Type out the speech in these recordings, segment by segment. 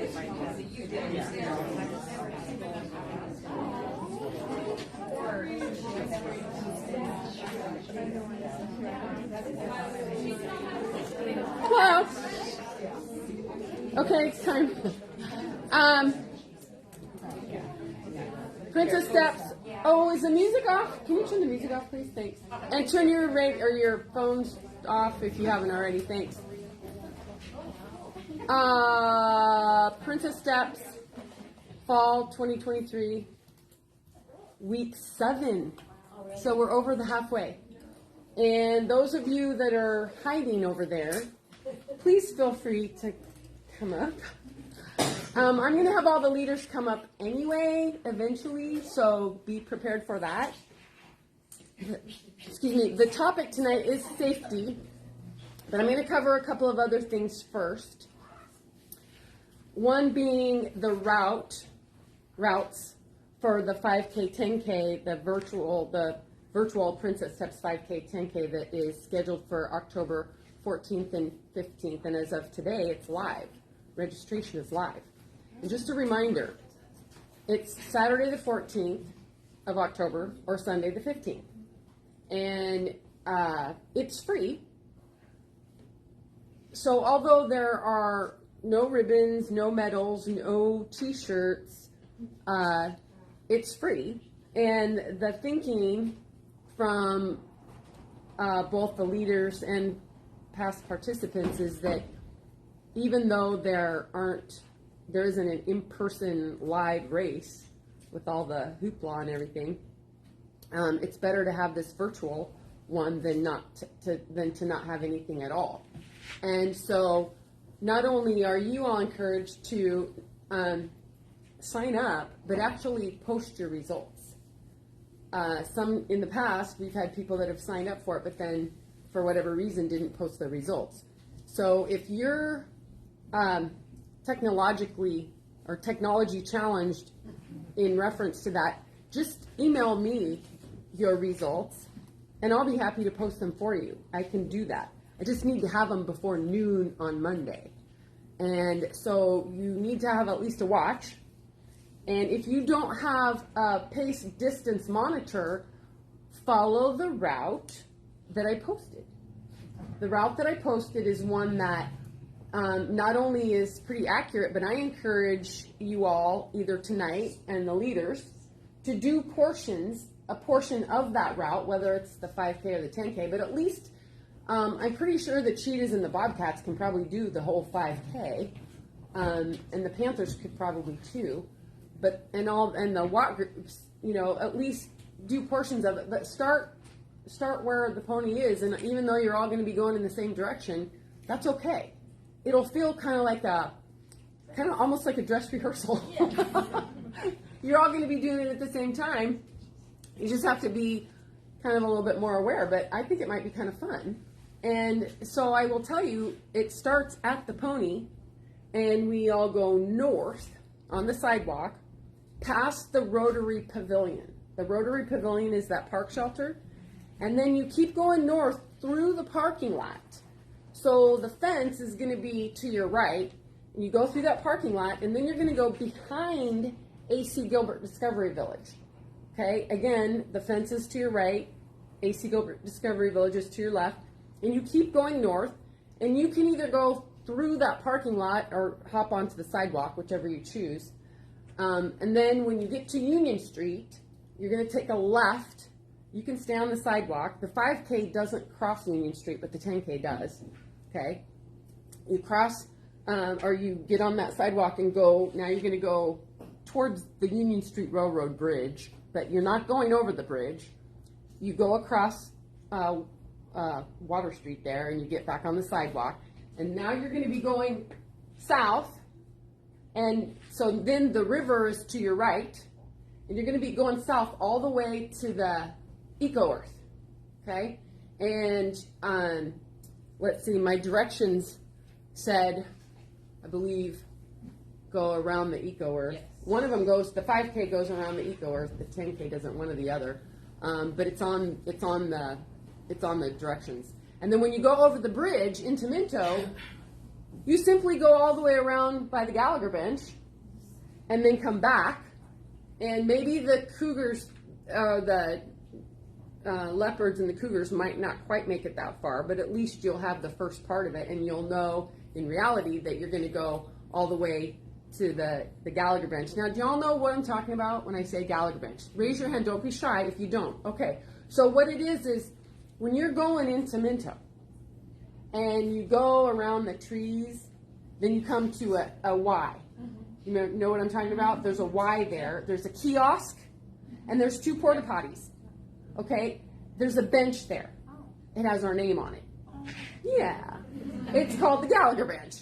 Hello. Okay, it's time. Princess Steps. Oh, is the music off? Can you turn the music off, please? Thanks. And turn your phones off if you haven't already. Thanks. Princess Steps, Fall 2023, Week 7. So we're over the halfway. And those of you that are hiding over there, please feel free to come up. I'm going to have all the leaders come up anyway, eventually, so be prepared for that. Excuse me. The topic tonight is safety, but I'm going to cover a couple of other things first. One being the routes for the 5K, 10K, the virtual Princess Steps 5K, 10K that is scheduled for October 14th and 15th, and as of today, it's live. Registration is live. And just a reminder, it's Saturday the 14th of October or Sunday the 15th. And it's free. So although there are no ribbons, no medals, no t-shirts, it's free. And the thinking from both the leaders and past participants is that even though there isn't an in-person live race with all the hoopla and everything, it's better to have this virtual one than to not have anything at all. And so not only are you all encouraged to sign up, but actually post your results. Some in the past, we've had people that have signed up for it, but then for whatever reason didn't post their results. So if you're technology challenged in reference to that, just email me your results and I'll be happy to post them for you. I can do that. I just need to have them before noon on Monday. And so you need to have at least a watch. And if you don't have a pace distance monitor, follow the route that I posted. The route that I posted is one that not only is pretty accurate, but I encourage you all, either tonight and the leaders, to do a portion of that route, whether it's the 5K or the 10K, but at least I'm pretty sure the Cheetahs and the Bobcats can probably do the whole 5K, and the Panthers could probably too, and the WAT groups, at least do portions of it, but start where the pony is, and even though you're all going to be going in the same direction, that's okay. It'll feel kind of almost like a dress rehearsal. Yeah. You're all going to be doing it at the same time. You just have to be kind of a little bit more aware, but I think it might be kind of fun. And so I will tell you, it starts at the pony, and we all go north on the sidewalk, past the Rotary Pavilion. The Rotary Pavilion is that park shelter. And then you keep going north through the parking lot. So the fence is going to be to your right, and you go through that parking lot, and then you're going to go behind A.C. Gilbert Discovery Village. Okay, again, the fence is to your right, A.C. Gilbert Discovery Village is to your left, and you keep going north, and you can either go through that parking lot or hop onto the sidewalk, whichever you choose. And then when you get to Union Street, you're going to take a left. You can stay on the sidewalk. The 5K doesn't cross Union Street, but the 10K does. Okay? You cross, or you get on that sidewalk and go, now you're going to go towards the Union Street Railroad Bridge, but you're not going over the bridge. You go across Water Street there, and you get back on the sidewalk. And now you're going to be going south, and so then the river is to your right, and you're going to be going south all the way to the Eco-Earth, okay? And let's see, my directions said, I believe, go around the Eco-Earth. Yes. One of them goes, the 5K goes around the Eco-Earth, the 10K doesn't, one or the other. But it's on the directions. And then when you go over the bridge into Minto, You simply go all the way around by the Gallagher bench and then come back, and maybe the cougars, the leopards and the cougars might not quite make it that far, but at least you'll have the first part of it, and you'll know in reality that you're going to go all the way to the Gallagher bench. Now, do y'all know what I'm talking about when I say Gallagher bench? Raise your hand. Don't be shy if you don't. Okay. So what it is when you're going into Minto and you go around the trees, then you come to a Y. You know what I'm talking about? There's a Y there. There's a kiosk, and there's 2 porta potties. Okay? There's a bench there. It has our name on it. Yeah. It's called the Gallagher bench.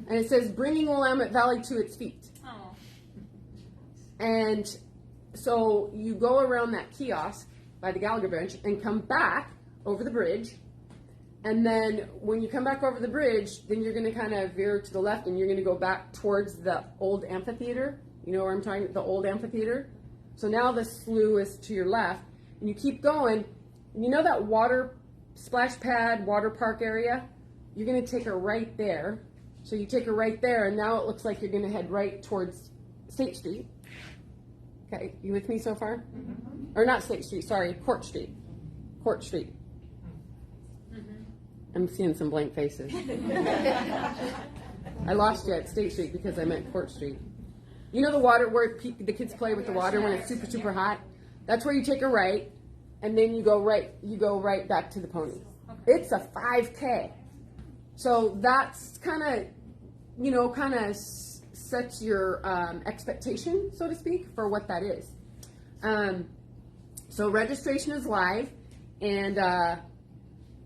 And it says, bringing Willamette Valley to its feet. And so you go around that kiosk by the Gallagher bench and come back over the bridge. And then when you come back over the bridge, then you're going to kind of veer to the left, and you're going to go back towards the old amphitheater. You know where I'm talking about? The old amphitheater. So now the slough is to your left, and you keep going. And you know that water splash pad, water park area? You're going to take her right there. So you take her right there, and now it looks like you're going to head right towards State Street. Okay, you with me so far? Mm-hmm. Or not State Street, sorry, Court Street. Court Street. I'm seeing some blank faces. I lost you at State Street because I meant Court Street. You know the water where the kids play with the water when it's super, super hot? That's where you take a right, and then you go right back to the pony. It's a 5K. So that's kind of sets your expectation, so to speak, for what that is. So registration is live, and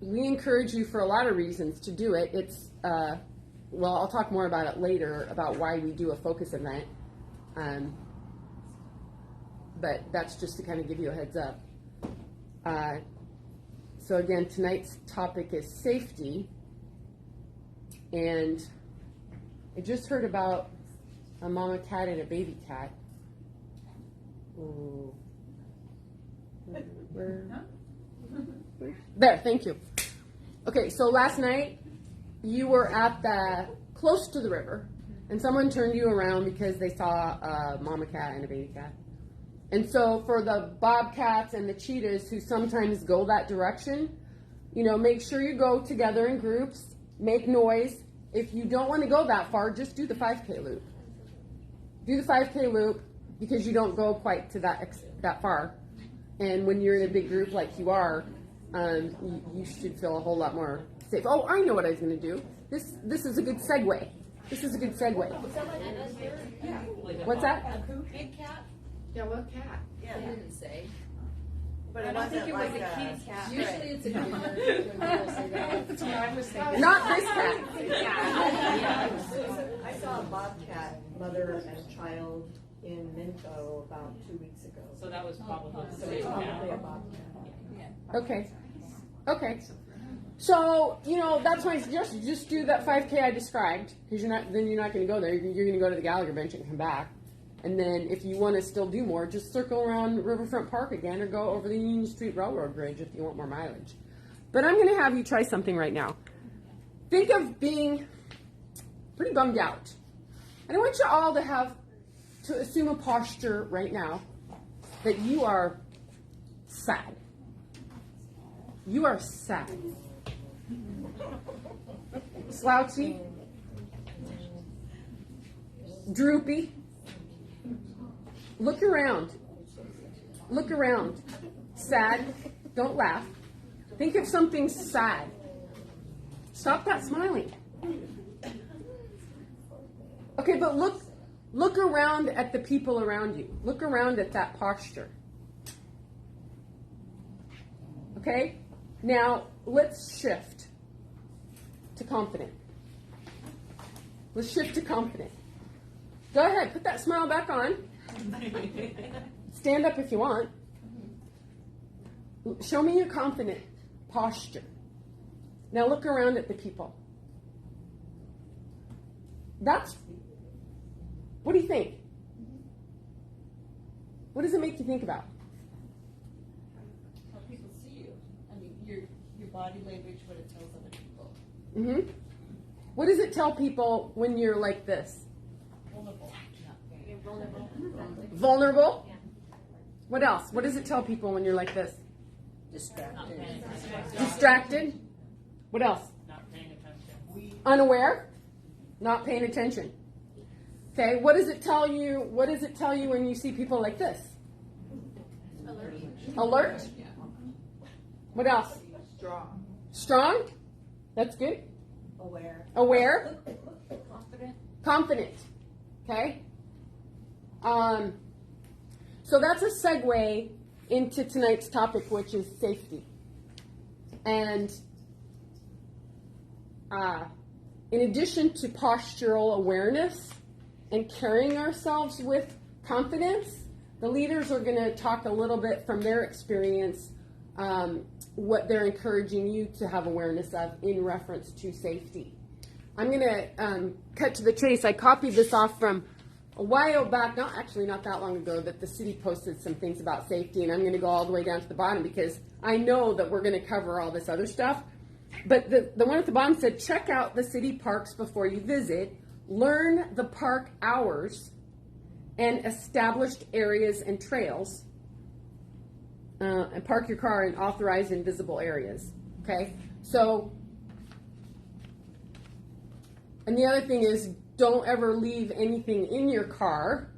we encourage you for a lot of reasons to do it. It's, I'll talk more about it later, about why we do a focus event. But that's just to kind of give you a heads up. So again, tonight's topic is safety. And I just heard about a mama cat and a baby cat. Ooh. Where? There, thank you. Okay, so last night you were at close to the river, and someone turned you around because they saw a mama cat and a baby cat. And so for the bobcats and the cheetahs who sometimes go that direction, make sure you go together in groups, make noise. If you don't want to go that far, just do the 5K loop. Do the 5K loop because you don't go quite to that far. And when you're in a big group like you are, you should feel a whole lot more safe. Oh, I know what I was going to do. This is a good segue. This is a good segue. What's that? A big cat? Yeah, what cat? Yeah. They didn't say. But I don't think it was a kitty cat. Usually it's a good when people say that. That's what I was thinking. Not this cat. I saw a bobcat, mother and child, in Minto about 2 weeks ago. So that was probably So it's probably a bobcat. Okay. So, that's my suggestion. Just do that 5K I described, because you're not going to go there. You're going to go to the Gallagher bench and come back. And then if you want to still do more, just circle around Riverfront Park again, or go over the Union Street Railroad Bridge if you want more mileage. But I'm going to have you try something right now. Think of being pretty bummed out. And I want you all to assume a posture right now that you are sad. You are sad. Slouchy. Droopy. Look around. Look around. Sad. Don't laugh. Think of something sad. Stop that smiling. Okay, but look around at the people around you. Look around at that posture. Okay? Now, let's shift to confident. Let's shift to confident. Go ahead, put that smile back on. Stand up if you want. Show me your confident posture. Now look around at the people. What do you think? What does it make you think about? How people see you. I mean, your body language, what it tells other people. Mm-hmm. What does it tell people when you're like this? Vulnerable? What else? What does it tell people when you're like this? Distracted? What else? Not paying attention. Unaware? Not paying attention. Okay, what does it tell you? What does it tell you when you see people like this? Alert. Alert? What else? Strong, Strong? That's good. aware. Aware? Confident. Confident. Okay? So that's a segue into tonight's topic, which is safety. And in addition to postural awareness and carrying ourselves with confidence, the leaders are going to talk a little bit from their experience, what they're encouraging you to have awareness of in reference to safety. I'm going to cut to the chase. I copied this off from a while back, not that long ago, that the city posted some things about safety, and I'm going to go all the way down to the bottom because I know that we're going to cover all this other stuff. But the one at the bottom said, check out the city parks before you visit, learn the park hours and established areas and trails, and park your car in authorized and visible areas. Okay? So, and the other thing is, don't ever leave anything in your car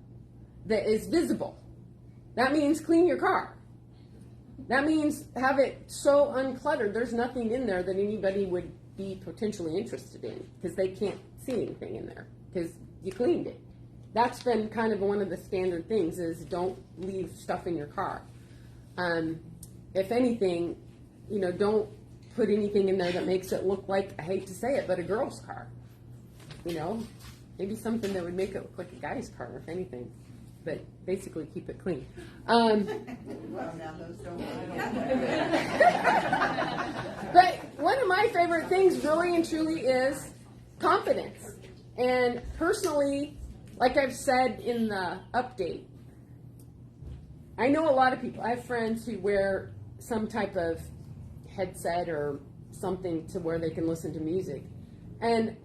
that is visible. That means clean your car. That means have it so uncluttered, there's nothing in there that anybody would be potentially interested in because they can't see anything in there because you cleaned it. That's been kind of one of the standard things is don't leave stuff in your car. If anything, don't put anything in there that makes it look like, I hate to say it, but a girl's car. Maybe something that would make it look like a guy's car, if anything. But basically, keep it clean. Well, now those don't. But one of my favorite things, really and truly, is confidence. And personally, like I've said in the update, I know a lot of people. I have friends who wear some type of headset or something to where they can listen to music. And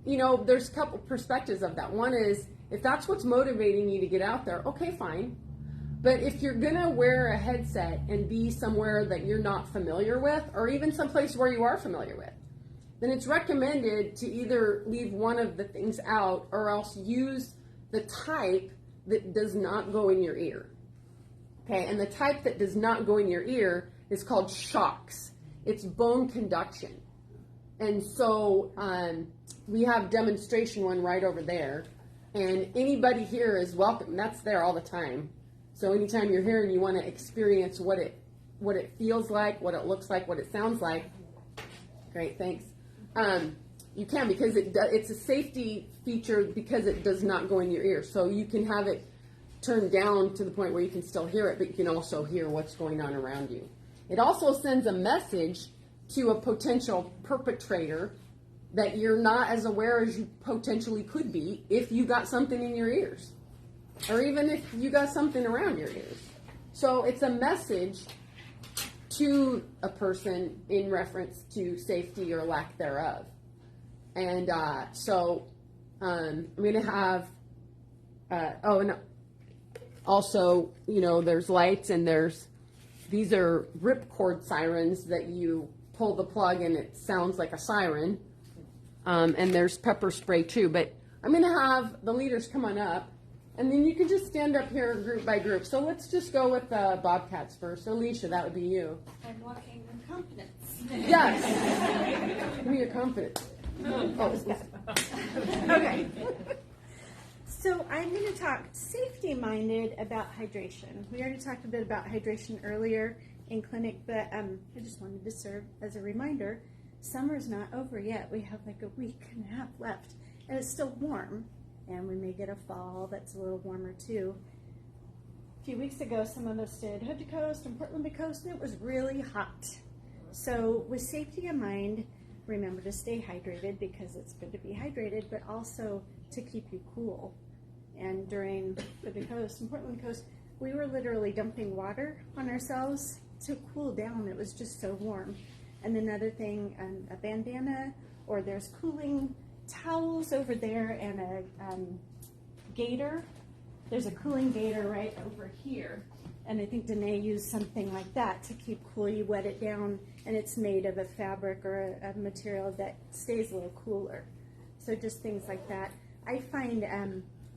there's a couple perspectives of that. One is, if that's what's motivating you to get out there, okay, fine. But if you're going to wear a headset and be somewhere that you're not familiar with, or even someplace where you are familiar with, then it's recommended to either leave one of the things out or else use the type that does not go in your ear. Okay, and the type that does not go in your ear is called shocks. It's bone conduction. And so we have demonstration one right over there. And anybody here is welcome. That's there all the time. So anytime you're here and you want to experience what it feels like, what it looks like, what it sounds like, great, thanks. You can because it's a safety feature because it does not go in your ear. So you can have it turned down to the point where you can still hear it, but you can also hear what's going on around you. It also sends a message to a potential perpetrator that you're not as aware as you potentially could be if you got something in your ears, or even if you got something around your ears. So it's a message to a person in reference to safety or lack thereof. And so I'm going to have, and also, there's lights and these are ripcord sirens that you pull the plug and it sounds like a siren. And there's pepper spray too. But I'm going to have the leaders come on up, and then you can just stand up here group by group. So let's just go with the Bobcats first. Alicia, that would be you. I'm walking with confidence. Yes. Give me your confidence. Okay. So I'm going to talk safety-minded about hydration. We already talked a bit about hydration earlier in clinic, but I just wanted to serve as a reminder. Summer's not over yet. We have like a week and a half left, and it's still warm, and we may get a fall that's a little warmer too. A few weeks ago, some of us did Hood to Coast and Portland to Coast, and it was really hot. So with safety in mind, remember to stay hydrated because it's good to be hydrated, but also to keep you cool. And during Hood to Coast and Portland to Coast, we were literally dumping water on ourselves to cool down. It was just so warm. And another thing, a bandana, or there's cooling towels over there and a gator. There's a cooling gator right over here. And I think Danae used something like that to keep cool. You wet it down, and it's made of a fabric or a material that stays a little cooler. So just things like that. I find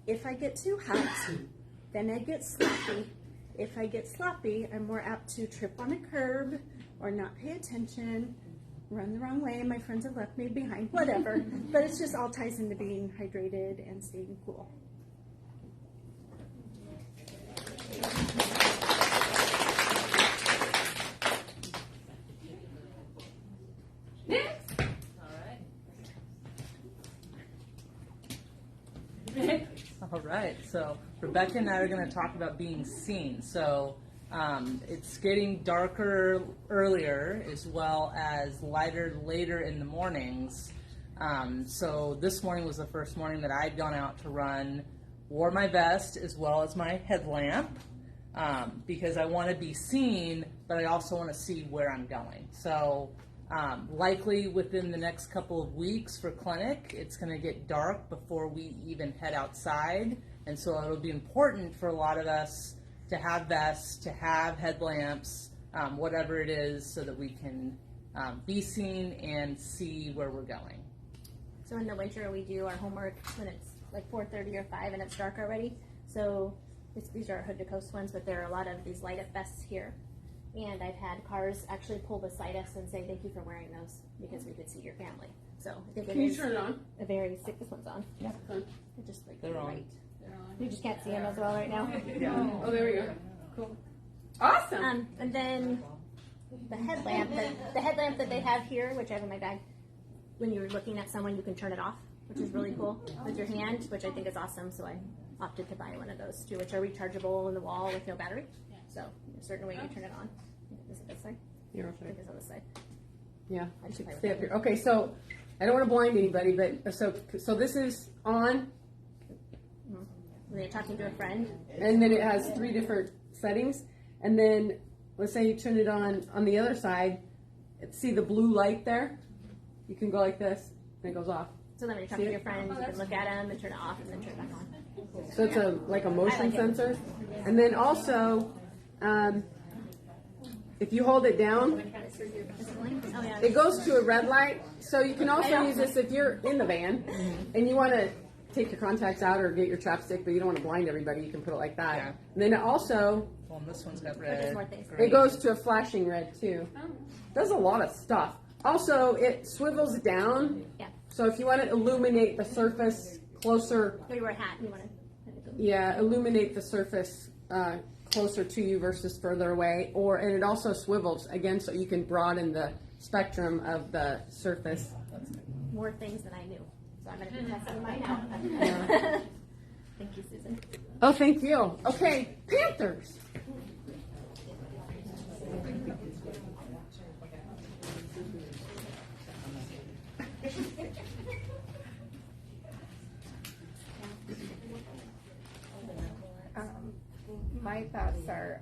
if I get too hot, then I get sloppy. If I get sloppy, I'm more apt to trip on a curb or not pay attention, run the wrong way. My friends have left me behind, whatever. But it's just all ties into being hydrated and staying cool. All right, so Rebecca and I are going to talk about being seen. So it's getting darker earlier as well as lighter later in the mornings. So this morning was the first morning that I'd gone out to run, wore my vest as well as my headlamp because I want to be seen, but I also want to see where I'm going. So likely within the next couple of weeks for clinic, it's going to get dark before we even head outside. And so it'll be important for a lot of us to have vests, to have headlamps, whatever it is, so that we can be seen and see where we're going. So in the winter, we do our homework when it's like 4:30 or 5 and it's dark already. So these are our hood to coast ones, but there are a lot of these light up vests here. And I've had cars actually pull beside us and say, thank you for wearing those because we could see your family. So I think Can you turn it on? a very sick. This one's on. Yeah. They're just like They're on. right. You just can't see them as well right now. Oh, there we go. Cool. Awesome. And then the headlamp that they have here, which I have in my bag, when you're looking at someone, you can turn it off, which is really cool with your hand, which I think is awesome. So I opted to buy one of those too, which are rechargeable in the wall with no battery. So a certain way you turn it on. Is it this side? You're I okay. think it's on this side. Yeah. I should Stay up here. Okay, so I don't want to blind anybody, but so this is on, When you're talking to a friend, and then it has 3 different settings, and then let's say you turn it on the other side. See the blue light there? You can go like this, and it goes off. so then when you're talking to your friend, you can look at them and turn it off and then turn it back on. So it's like a motion I like it. sensor, and then also, if you hold it down, Oh yeah. it goes to a red light. So you can also use this if you're in the van and you want to take your contacts out or get your chapstick, but you don't want to blind everybody. You can put it like that. Yeah. And then it also, Well, and this one's got There's red. more things. it goes to a flashing red too. Does a lot of stuff. Also, it swivels down. Yeah. So if you want to illuminate the surface closer, So you wear a hat. You want to. yeah, illuminate the surface closer to you versus further away. And it also swivels again, so you can broaden the spectrum of the surface. More things than I knew. So I'm going to be testing mine out. Yeah. Thank you, Susan. Oh, thank you. Okay, Panthers. My thoughts are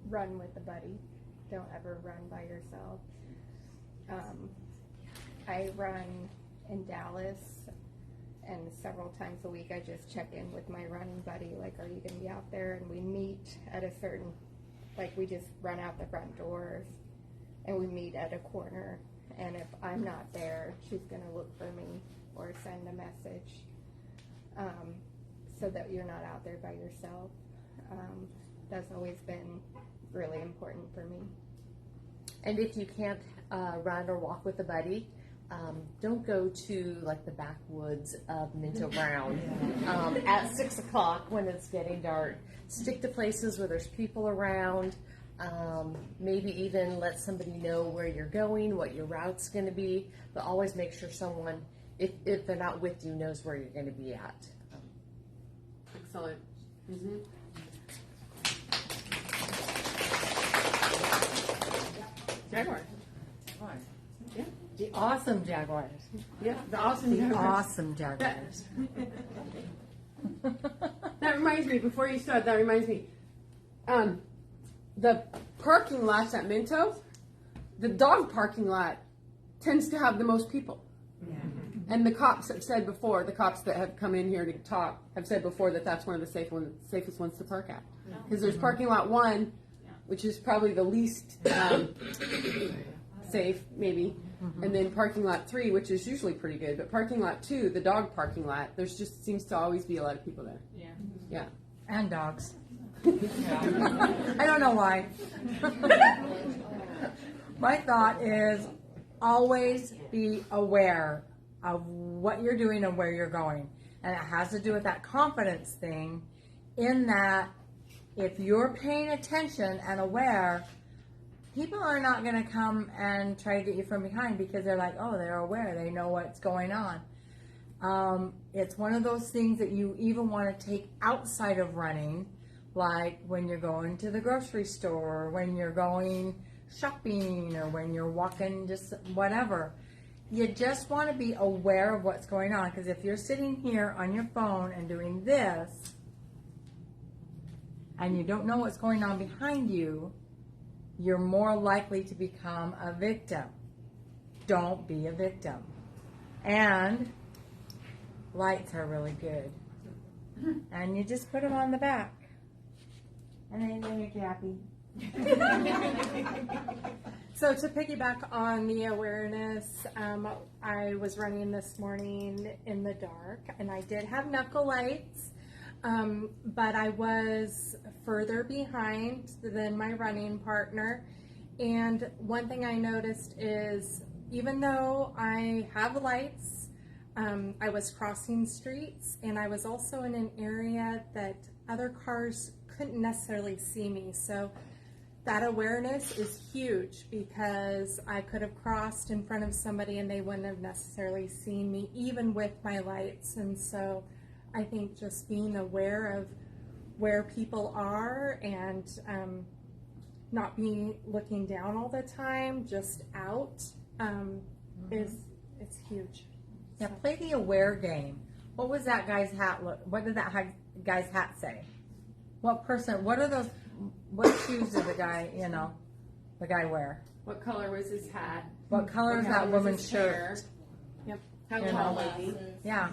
run with a buddy. Don't ever run by yourself. I run in Dallas, and several times a week I just check in with my running buddy, like, are you going to be out there? And we meet at a certain, like, we just run out the front doors, and we meet at a corner, and if I'm not there, she's going to look for me or send a message. So that you're not out there by yourself. That's always been really important for me. And if you can't run or walk with a buddy, don't go to like the backwoods of Minto Brown at 6 o'clock when it's getting dark. Stick to places where there's people around. Maybe even let somebody know where you're going, what your route's going to be, but always make sure someone, if they're not with you, knows where you're going to be at. Excellent. Mm-hmm. Jaguar. Yeah. The awesome Jaguars. Yeah, the awesome The Jaguars. awesome Jaguars. That reminds me, before you start, that reminds me, the parking lots at Minto, the dog parking lot tends to have the most people. And the cops have said before, the cops that have come in here to talk have said before that that's one of the safest ones to park at. Because there's parking lot 1, which is probably the least safe, maybe. And then parking lot 3, which is usually pretty good. But parking lot 2, the dog parking lot, there's just seems to always be a lot of people there. Yeah. And dogs. I don't know why. My thought is always be aware of what you're doing and where you're going. And it has to do with that confidence thing, in that if you're paying attention and aware, people are not going to come and try to get you from behind because they're like, oh, they're aware, they know what's going on. It's one of those things that you even want to take outside of running, like when you're going to the grocery store, or when you're going shopping, or when you're walking, just whatever. You just want to be aware of what's going on, because if you're sitting here on your phone and doing this, and you don't know what's going on behind you, you're more likely to become a victim. Don't be a victim. And lights are really good. And you just put them on the back. And then you're happy. So to piggyback on the awareness, I was running this morning in the dark, and I did have knuckle lights, but I was further behind than my running partner. And one thing I noticed is, even though I have lights, I was crossing streets, and I was also in an area that other cars couldn't necessarily see me. So that awareness is huge, because I could have crossed in front of somebody and they wouldn't have necessarily seen me, even with my lights. And so I think just being aware of where people are, and not being looking down all the time, just out, it's huge. Now play the aware game. What was that guy's hat look? What did that guy's hat say? What are those, what shoes did the guy wear? What color was his hat? What color is that woman's shirt? Yep. How You tall know. was he? Yeah.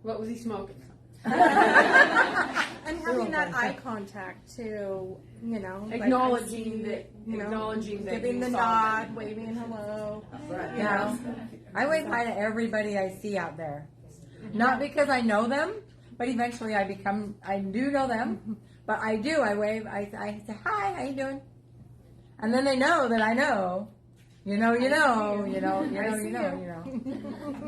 What was he smoking? And having that eye contact too, like Acknowledging I see, that, acknowledging that giving you the saw nod, them. waving hello. Yeah. I wave hi to everybody I see out there. Not because I know them, but eventually I do know them, but I wave, I say, hi, how you doing? And then they know that I know. You know.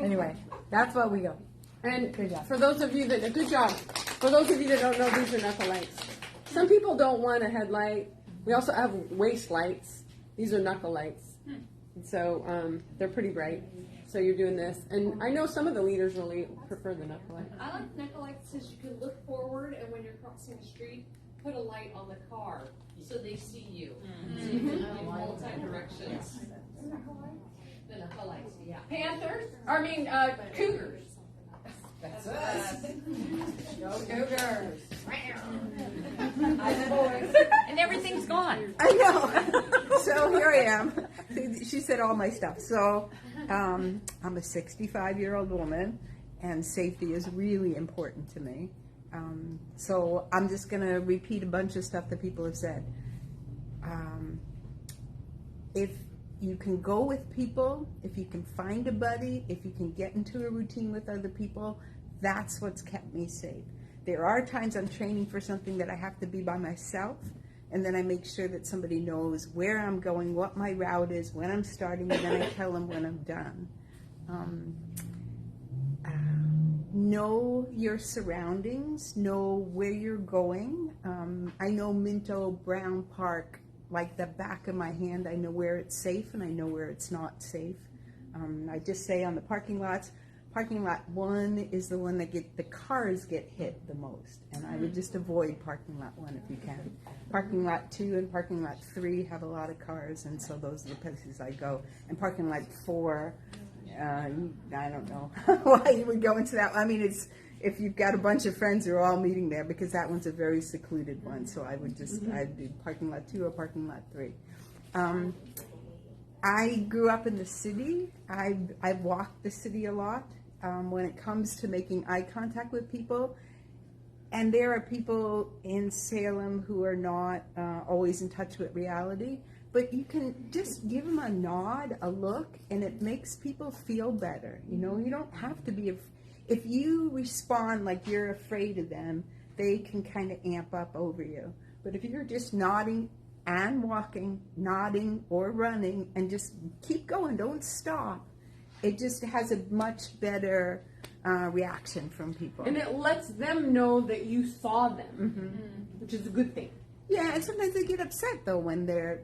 Anyway, that's what we go. And Good job. for those of you that, good job. For those of you that don't know, these are knuckle lights. Some people don't want a headlight. We also have waist lights. These are knuckle lights. And so they're pretty bright. So you're doing this. And I know some of the leaders really prefer the knuckle light. I like knuckle lights because you can look forward, and when you're crossing the street, put a light on the car so they see you. So you can go multi-directions. The knuckle lights, yeah. Panthers? Cougars. That's us. Go Cougars. And everything's gone. I know. So here I am. She said all my stuff. So I'm a 65-year-old woman, and safety is really important to me. So I'm just going to repeat a bunch of stuff that people have said. If you can go with people, if you can find a buddy, if you can get into a routine with other people, that's what's kept me safe. There are times I'm training for something that I have to be by myself, and then I make sure that somebody knows where I'm going, what my route is, when I'm starting, and then I tell them when I'm done. Know your surroundings, know where you're going. I know Minto Brown Park like the back of my hand. I know where it's safe and I know where it's not safe. I just say on the parking lots, parking lot 1 is the one that the cars get hit the most, and I would just avoid parking lot 1 if you can. Parking lot 2 and parking lot 3 have a lot of cars, and so those are the places I go. And parking lot 4, I don't know why you would go into that. I mean, it's if you've got a bunch of friends who are all meeting there, because that one's a very secluded one. So I would just I'd do parking lot 2 or parking lot 3. I grew up in the city. I've walked the city a lot when it comes to making eye contact with people. And there are people in Salem who are not always in touch with reality. But you can just give them a nod, a look, and it makes people feel better. You know, you don't have to be. If you respond like you're afraid of them, they can kind of amp up over you. But if you're just nodding and walking, nodding or running, and just keep going, don't stop, it just has a much better reaction from people. And it lets them know that you saw them, which is a good thing. Yeah, and sometimes they get upset though when they're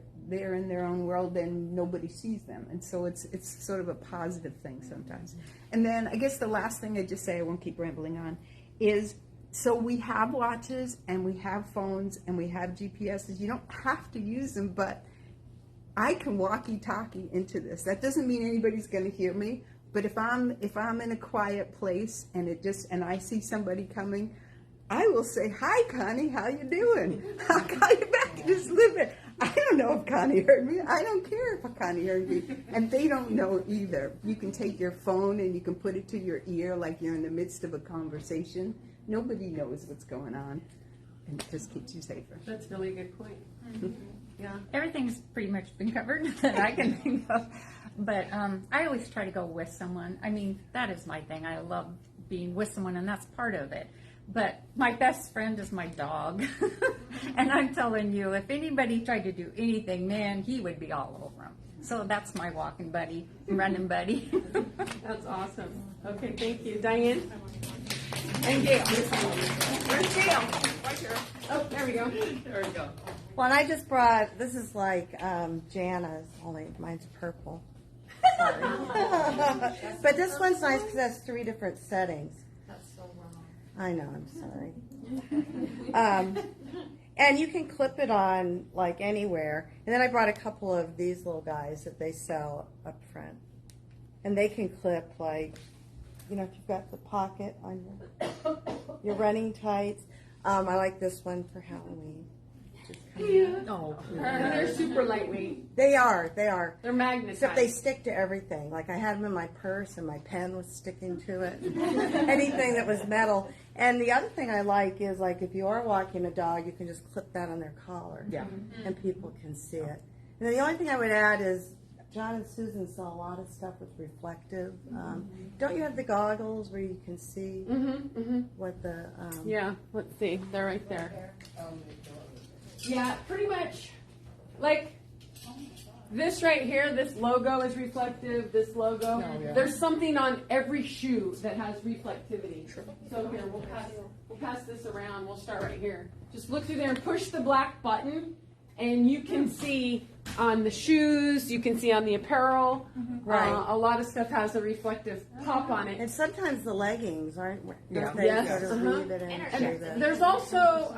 in their own world and nobody sees them, and so it's sort of a positive thing sometimes. And then I guess the last thing I just say, I won't keep rambling on, is so we have watches and we have phones and we have GPSs. You don't have to use them, but I can walkie-talkie into this. That doesn't mean anybody's going to hear me, but if I'm in a quiet place and I see somebody coming, I will say, "Hi, Connie, how you doing? I'll call you back and just live it." I don't know if Connie heard me. I don't care if Connie heard me. And they don't know either. You can take your phone and you can put it to your ear like you're in the midst of a conversation. Nobody knows what's going on. And it just keeps you safer. That's really a good point. Yeah, everything's pretty much been covered that I can think of. But I always try to go with someone. I mean, that is my thing. I love being with someone, and that's part of it. But my best friend is my dog. And I'm telling you, if anybody tried to do anything, man, he would be all over him. So that's my walking buddy, running buddy. That's awesome. Okay, thank you. Diane? And Gail. Where's Gail? Right here. Oh, there we go. There we go. Well, and I just brought, this is like Jana's, only mine's purple. Sorry. But this one's nice because it has 3 different settings. That's so wrong. I know, I'm sorry. And you can clip it on like anywhere. And then I brought a couple of these little guys that they sell up front. And they can clip like, you know, if you've got the pocket on your running tights. I like this one for Halloween. Oh, they're super lightweight. They are. They're magnetized. Except they stick to everything. Like I had them in my purse and my pen was sticking to it. Anything that was metal. And the other thing I like is like if you are walking a dog, you can just clip that on their collar. Yeah. And people can see it. And then the only thing I would add is John and Susan sell a lot of stuff with reflective. Don't you have the goggles where you can see what the... Yeah, let's see. They're right there. Yeah, pretty much. Like this right here, this logo is reflective, this logo. Oh, yeah. There's something on every shoe that has reflectivity. So here, we'll pass this around. We'll start right here. Just look through there and push the black button, and you can see on the shoes, you can see on the apparel. Right. A lot of stuff has a reflective pop on it. And sometimes the leggings aren't... Yeah. They Yes, sort of weave it in. And there's also...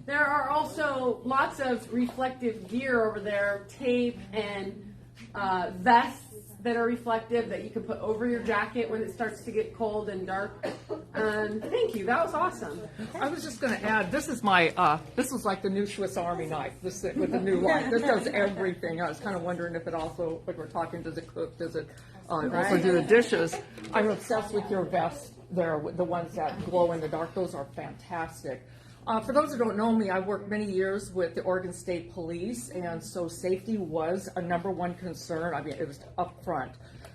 there are also lots of reflective gear over there, tape and vests that are reflective that you can put over your jacket when it starts to get cold and dark. Thank you, that was awesome. I was just going to add, this is my, this is like the new Swiss Army knife, this with the new light. This does everything. I was kind of wondering if it also, like we're talking, does it cook, does it also do the dishes? I'm obsessed with your vests there, the ones that glow in the dark. Those are fantastic. For those who don't know me, I worked many years with the Oregon State Police, and so safety was a #1 concern. I mean, it was up front.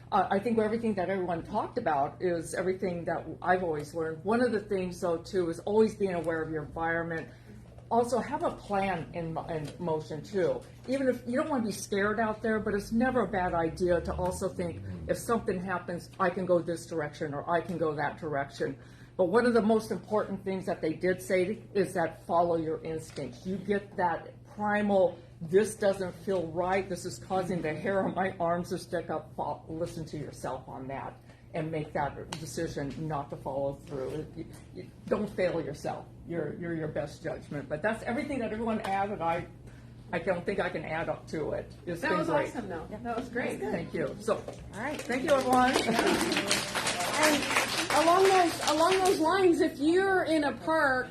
I think everything that everyone talked about is everything that I've always learned. One of the things, though, too, is always being aware of your environment. Also, have a plan in motion, too. Even if you don't want to be scared out there, but it's never a bad idea to also think, if something happens, I can go this direction or I can go that direction. But one of the most important things that they did say is that follow your instincts. You get that primal, this doesn't feel right, this is causing the hair on my arms to stick up. Listen to yourself on that and make that decision not to follow through. You don't fail yourself. You're your best judgment. But that's everything that everyone added. I don't think I can add up to it. It's That been was great. awesome, though. That was great. Thank you. So, All right. thank you, everyone. And along those lines, if you're in a park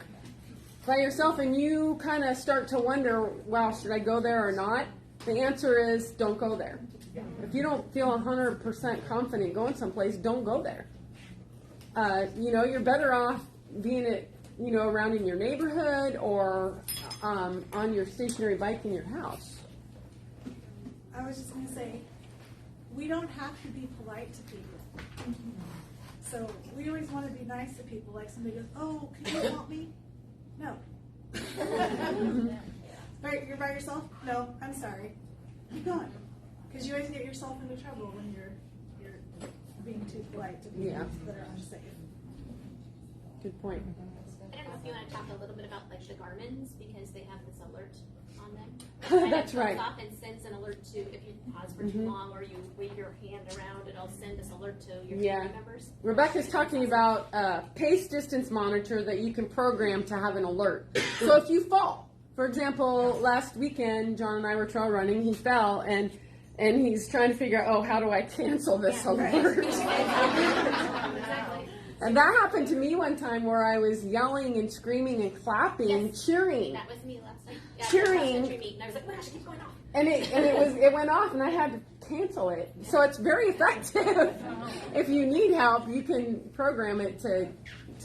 by yourself and you kind of start to wonder, wow, should I go there or not? the answer is don't go there. If you don't feel 100% confident going someplace, don't go there. You're better off being around in your neighborhood or on your stationary bike in your house. I was just going to say, we don't have to be polite to people. So we always want to be nice to people. Like somebody goes, "Oh, can you help me?" No. Right, you're by yourself? No, I'm sorry. Keep going. Because you always get yourself into trouble when you're being too polite to people that are unsafe. Good point. I don't know if you want to talk a little bit about like the Garmin's because they have this alert on them. That's right. It goes off and sends an alert to if you pause for too long or you wave your hand around, it'll send this alert to your family members. Rebecca's talking about a pace distance monitor that you can program to have an alert. So if you fall, for example, last weekend, John and I were trail running, he fell and he's trying to figure out, how do I cancel this alert? And that happened to me one time where I was yelling and screaming and clapping, cheering. That was me last night. Yeah, Cheering. And I was like, "Oh my gosh, it keeps going off." And it went off and I had to cancel it. So it's very effective. If you need help, you can program it to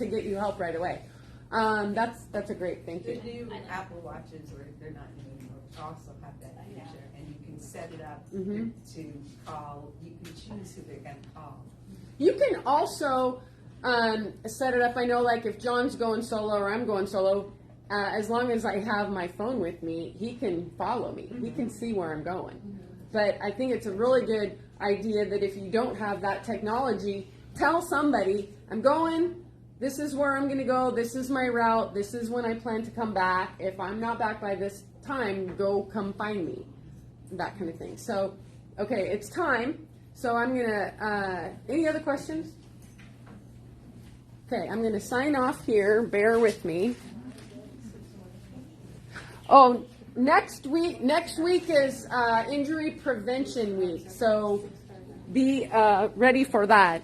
get you help right away. That's a great thank you. The new Apple Watches, or they're not new anymore, also have that feature, and you can set it up to call. You can choose who they're going to call. You can also set it up. I know, like if John's going solo or I'm going solo, as long as I have my phone with me, he can follow me. He can see where I'm going. But I think it's a really good idea that if you don't have that technology, tell somebody, I'm going, this is where I'm going to go, this is my route, this is when I plan to come back. If I'm not back by this time, come find me. That kind of thing. So, okay, it's time. So I'm going to, any other questions? Okay, I'm going to sign off here. Bear with me. Oh, next week is injury prevention week, so be ready for that.